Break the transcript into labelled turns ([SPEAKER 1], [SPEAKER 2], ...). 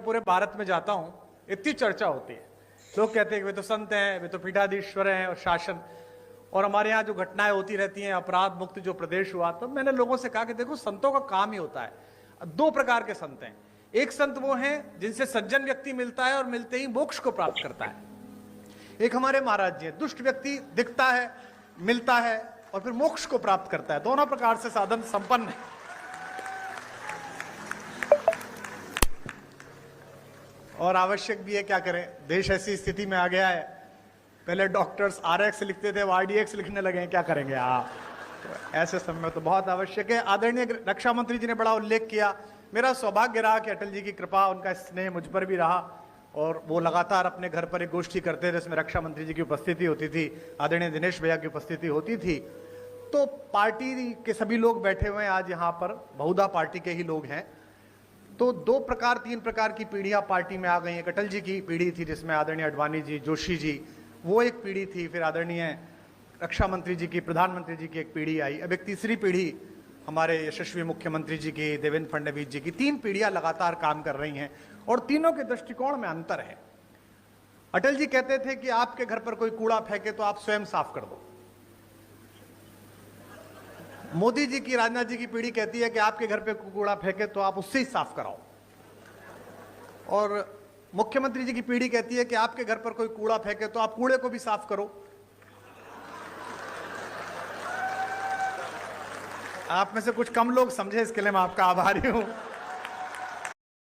[SPEAKER 1] पूरे भारत में जाता हूं, इतनी चर्चा होती है, लोग कहते हैं कि वे तो संत हैं, वे तो पीठाधीश्वर हैं और शासन, और हमारे यहाँ जो घटनाएं होती रहती हैं, अपराध मुक्त जो प्रदेश हुआ, तो मैंने लोगों से कहा कि देखो संतों का काम ही होता है, दो प्रकार के संत हैं। एक संत वो हैं जिनसे सज्जन व्यक्ति मिलता है और मिलते ही मोक्ष को प्राप्त करता है। एक हमारे महाराज जी, दुष्ट व्यक्ति दिखता है, मिलता है और फिर मोक्ष को प्राप्त करता है। दोनों प्रकार से साधन संपन्न है। और आवश्यक भी है, क्या करें, देश ऐसी स्थिति में आ गया है, पहले डॉक्टर्स RX लिखते थे, वो RDX लिखने लगे हैं, क्या करेंगे आप। तो ऐसे समय में तो बहुत आवश्यक है। आदरणीय रक्षा मंत्री जी ने बड़ा उल्लेख किया, मेरा सौभाग्य रहा कि अटल जी की कृपा, उनका स्नेह मुझ पर भी रहा और वो लगातार अपने घर पर एक गोष्ठी करते थे जिसमें रक्षा मंत्री जी की उपस्थिति होती थी, आदरणीय दिनेश भैया की उपस्थिति होती थी। तो पार्टी के सभी लोग बैठे हुए हैं आज यहाँ पर, बहुधा पार्टी के ही लोग हैं। तो दो प्रकार, तीन प्रकार की पीढ़ियां पार्टी में आ गई हैं। अटल जी की पीढ़ी थी जिसमें आदरणीय अडवाणी जी, जोशी जी, वो एक पीढ़ी थी। फिर आदरणीय रक्षा मंत्री जी की, प्रधानमंत्री जी की एक पीढ़ी आई। अब एक तीसरी पीढ़ी हमारे यशस्वी मुख्यमंत्री जी की, देवेंद्र फडणवीस जी की। तीन पीढ़ियां लगातार काम कर रही हैं और तीनों के दृष्टिकोण में अंतर है। अटल जी कहते थे कि आपके घर पर कोई कूड़ा फेंके तो आप स्वयं साफ कर दो। मोदी जी की, राजनाथ जी की पीढ़ी कहती है कि आपके घर पे कूड़ा फेंके तो आप उससे ही साफ कराओ। और मुख्यमंत्री जी की पीढ़ी कहती है कि आपके घर पर कोई कूड़ा फेंके तो आप कूड़े को भी साफ करो। आप में से कुछ कम लोग समझे, इसके लिए मैं आपका आभारी हूं।